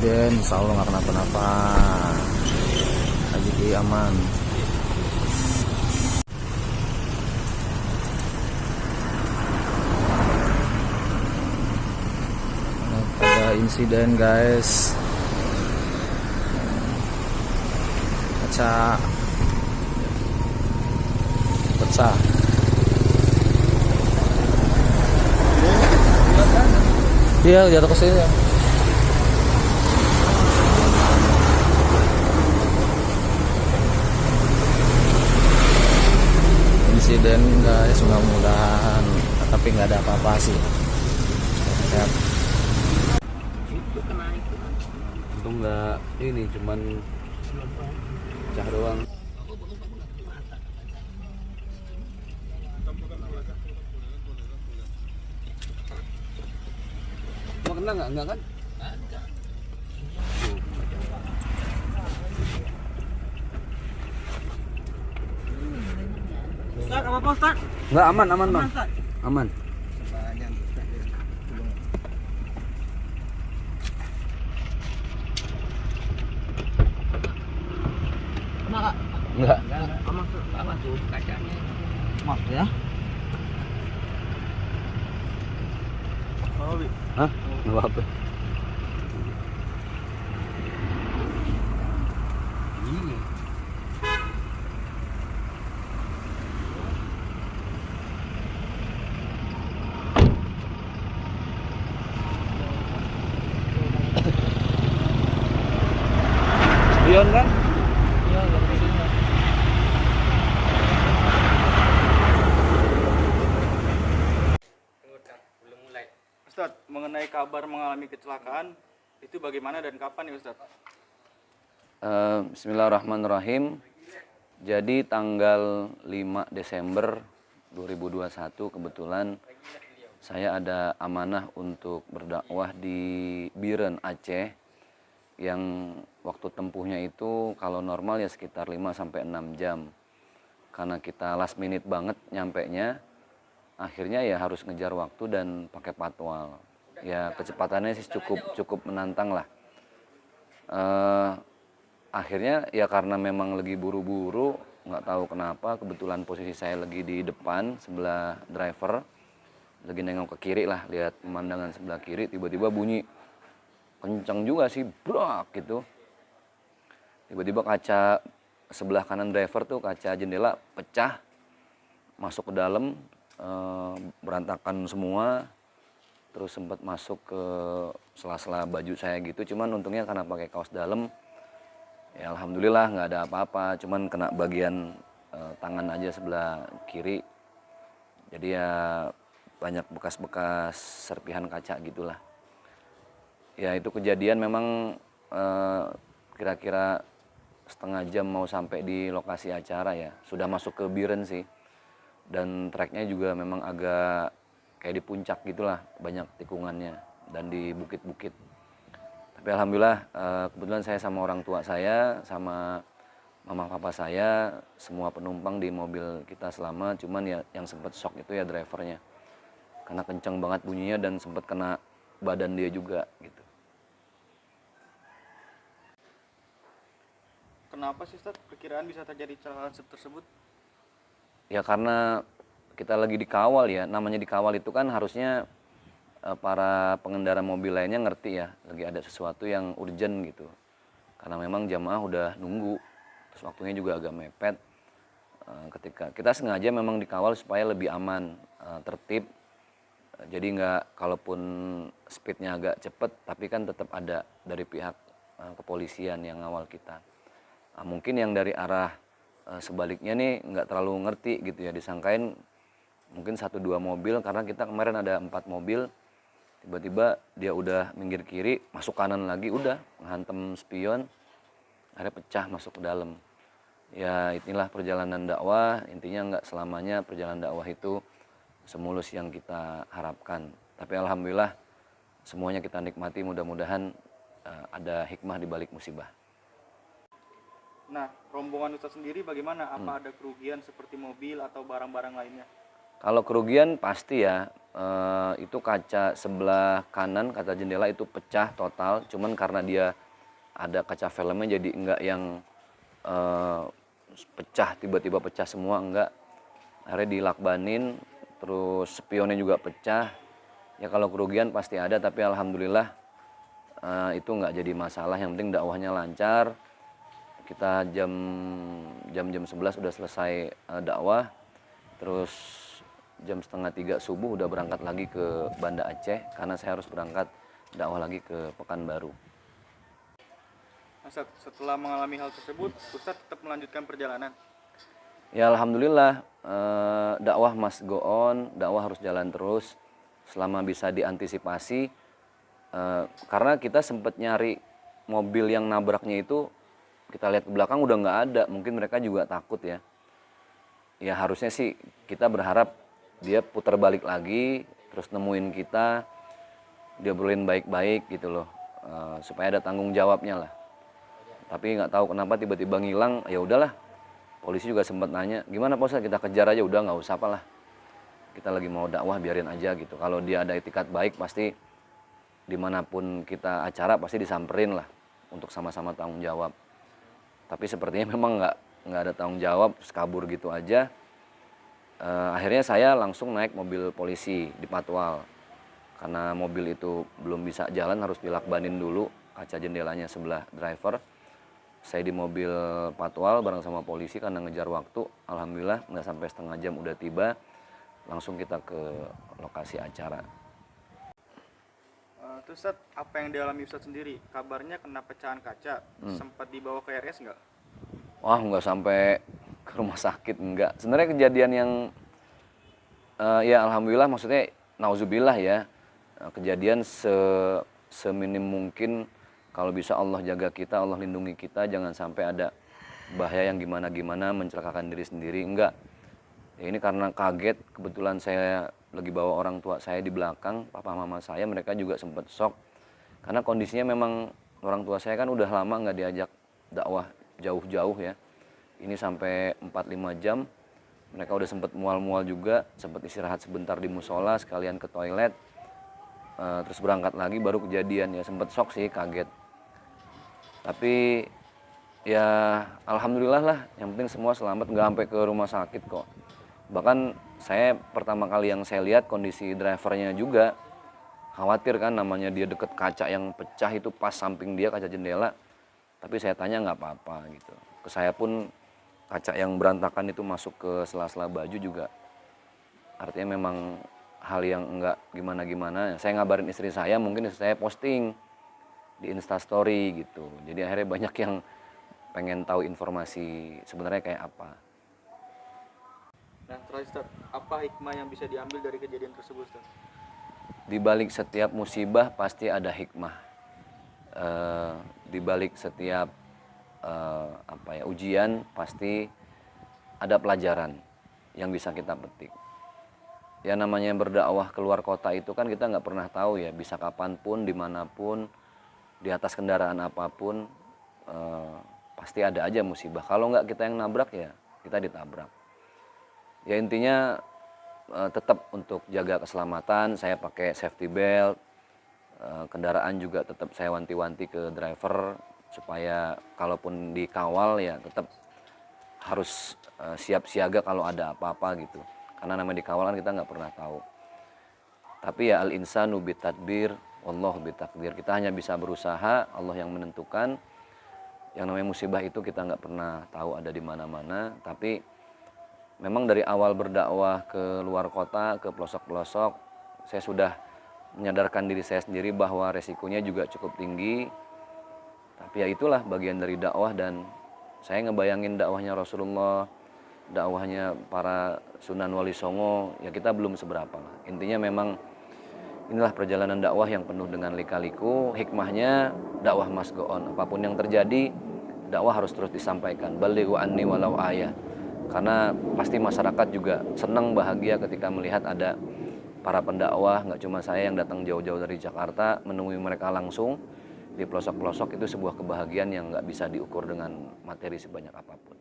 insiden, insya Allah nggak kenapa-napa. Rezeki aman. Ada insiden guys, kaca pecah. Iya, jatuh ke sini. Insiden guys, mudah-mudahan, tapi nggak ada apa-apa sih. Sehat. Untung nggak ini, cuman pecah doang. Mau kena nggak? Enggak kan? Ustaz, apa Ustaz? Enggak, aman bang. Aman. Enggak. Aman tuh kacanya. Maaf ya. Hah? Enggak apa. Spion kan? Iya, dari sini. Ustaz, mengenai kabar mengalami kecelakaan itu bagaimana dan kapan ya Ustaz? Bismillahirrahmanirrahim. Jadi tanggal 5 Desember 2021 kebetulan saya ada amanah untuk berdakwah di Biren, Aceh, yang waktu tempuhnya itu kalau normal ya sekitar 5-6 jam. Karena kita last minute banget nyampenya, akhirnya ya harus ngejar waktu dan pakai patwal. Ya kecepatannya sih cukup menantang lah. Akhirnya ya karena memang lagi buru-buru, nggak tahu kenapa kebetulan posisi saya lagi di depan sebelah driver, lagi nengok ke kiri lah, lihat pemandangan sebelah kiri, tiba-tiba bunyi kencang juga sih, brak gitu. Tiba-tiba kaca sebelah kanan driver tuh, kaca jendela pecah, masuk ke dalam, berantakan semua. Terus sempat masuk ke sela-sela baju saya gitu, cuman untungnya karena pakai kaos dalam, ya alhamdulillah nggak ada apa-apa, cuman kena bagian tangan aja sebelah kiri. Jadi ya banyak bekas-bekas serpihan kaca gitulah. Ya itu kejadian memang kira-kira setengah jam mau sampai di lokasi acara ya. Sudah masuk ke Biren sih. Dan treknya juga memang agak kayak di puncak gitulah, banyak tikungannya dan di bukit-bukit. Tapi alhamdulillah kebetulan saya sama orang tua saya, sama mama papa saya, semua penumpang di mobil kita selamat. Cuman ya yang sempat shock itu ya drivernya. Karena kenceng banget bunyinya dan sempat kena badan dia juga gitu. Kenapa sih Ustaz perkiraan bisa terjadi kecelakaan tersebut? Ya karena kita lagi dikawal ya, namanya dikawal itu kan harusnya para pengendara mobil lainnya ngerti ya, lagi ada sesuatu yang urgent gitu. Karena memang jamaah udah nunggu, terus waktunya juga agak mepet. Ketika kita sengaja memang dikawal supaya lebih aman, tertib. Jadi nggak, kalaupun speednya agak cepet, tapi kan tetap ada dari pihak kepolisian yang ngawal kita. Mungkin yang dari arah sebaliknya nih nggak terlalu ngerti gitu ya, disangkain mungkin 1-2 mobil, karena kita kemarin ada 4 mobil, tiba-tiba dia udah minggir kiri, masuk kanan lagi, udah menghantam spion, akhirnya pecah masuk ke dalam. Ya inilah perjalanan dakwah, intinya nggak selamanya perjalanan dakwah itu semulus yang kita harapkan. Tapi alhamdulillah semuanya kita nikmati, mudah-mudahan ada hikmah di balik musibah. Nah, rombongan Ustaz sendiri bagaimana? Apa ada kerugian seperti mobil atau barang-barang lainnya? Kalau kerugian pasti ya, itu kaca sebelah kanan, kaca jendela itu pecah total. Cuman karena dia ada kaca filmnya jadi enggak yang pecah, tiba-tiba pecah semua, enggak. Akhirnya dilakbanin, terus spionnya juga pecah. Ya kalau kerugian pasti ada, tapi alhamdulillah itu enggak jadi masalah. Yang penting dakwahnya lancar. Kita jam 11 udah selesai dakwah, terus jam 2:30 subuh udah berangkat lagi ke Banda Aceh karena saya harus berangkat dakwah lagi ke Pekanbaru. Nah, setelah mengalami hal tersebut, Ustadz tetap melanjutkan perjalanan. Ya alhamdulillah, dakwah must go on, dakwah harus jalan terus selama bisa diantisipasi. Karena kita sempat nyari mobil yang nabraknya itu, kita lihat ke belakang udah nggak ada, mungkin mereka juga takut ya. Ya harusnya sih kita berharap dia putar balik lagi, terus nemuin kita, dia berlin baik-baik gitu loh, supaya ada tanggung jawabnya lah. Tapi nggak tahu kenapa tiba-tiba ngilang. Ya udahlah, polisi juga sempat nanya, gimana Pak Ustadz, kita kejar aja, udah nggak usah apalah, kita lagi mau dakwah biarin aja gitu. Kalau dia ada itikat baik pasti dimanapun kita acara pasti disamperin lah untuk sama-sama tanggung jawab. Tapi sepertinya memang nggak ada tanggung jawab, terus kabur gitu aja. Akhirnya saya langsung naik mobil polisi di Patwal. Karena mobil itu belum bisa jalan, harus dilakbanin dulu kaca jendelanya sebelah driver. Saya di mobil Patwal bareng sama polisi karena ngejar waktu. Alhamdulillah nggak sampai setengah jam udah tiba. Langsung kita ke lokasi acara. Terus Ustadz, apa yang dialami Ustadz sendiri? Kabarnya kena pecahan kaca, sempat dibawa ke RS nggak? Wah, nggak sampai ke rumah sakit, enggak. Sebenarnya kejadian yang ya alhamdulillah, maksudnya nauzubillah ya, kejadian seminim mungkin. Kalau bisa Allah jaga kita, Allah lindungi kita, jangan sampai ada bahaya yang gimana-gimana mencelakakan diri sendiri, enggak. Ya ini karena kaget, kebetulan saya lagi bawa orang tua saya di belakang, papa mama saya, mereka juga sempat shock. Karena kondisinya memang orang tua saya kan udah lama nggak diajak dakwah jauh-jauh ya. Ini sampai 4-5 jam, mereka udah sempat mual-mual juga, sempat istirahat sebentar di musola, sekalian ke toilet. Terus berangkat lagi baru kejadian, ya sempat shock sih, kaget. Tapi ya alhamdulillah lah, yang penting semua selamat, nggak sampai ke rumah sakit kok. Bahkan saya pertama kali yang saya lihat kondisi drivernya juga khawatir kan, namanya dia deket kaca yang pecah itu pas samping dia kaca jendela. Tapi saya tanya nggak apa-apa gitu. Ke saya pun kaca yang berantakan itu masuk ke sela-sela baju juga. Artinya memang hal yang nggak gimana-gimana. Saya ngabarin istri saya, mungkin istri saya posting di Instastory gitu. Jadi akhirnya banyak yang pengen tahu informasi sebenarnya kayak apa. Nah, terakhir Ustadz, apa hikmah yang bisa diambil dari kejadian tersebut Ustadz? Di balik setiap musibah pasti ada hikmah. Di balik setiap ujian pasti ada pelajaran yang bisa kita petik. Ya namanya berdakwah keluar kota itu kan kita nggak pernah tahu ya, bisa kapanpun, dimanapun, di atas kendaraan apapun, pasti ada aja musibah. Kalau nggak kita yang nabrak ya kita ditabrak. Ya intinya tetap untuk jaga keselamatan, saya pakai safety belt, kendaraan juga tetap saya wanti-wanti ke driver supaya kalaupun dikawal ya tetap harus siap siaga kalau ada apa-apa gitu. Karena namanya dikawal kan kita nggak pernah tahu. Tapi ya al-insanu bitadbir, wallahu bitakdir. Kita hanya bisa berusaha, Allah yang menentukan. Yang namanya musibah itu kita nggak pernah tahu ada di mana-mana, tapi memang dari awal berdakwah ke luar kota, ke pelosok-pelosok, saya sudah menyadarkan diri saya sendiri bahwa resikonya juga cukup tinggi. Tapi ya itulah bagian dari dakwah, dan saya ngebayangin dakwahnya Rasulullah, dakwahnya para Sunan Wali Songo, ya kita belum seberapa lah. Intinya memang inilah perjalanan dakwah yang penuh dengan lika-liku. Hikmahnya dakwah must go on. Apapun yang terjadi, dakwah harus terus disampaikan. Balighu anni walau ayah. Karena pasti masyarakat juga senang, bahagia ketika melihat ada para pendakwah, nggak cuma saya yang datang jauh-jauh dari Jakarta, menemui mereka langsung di pelosok-pelosok. Itu sebuah kebahagiaan yang nggak bisa diukur dengan materi sebanyak apapun.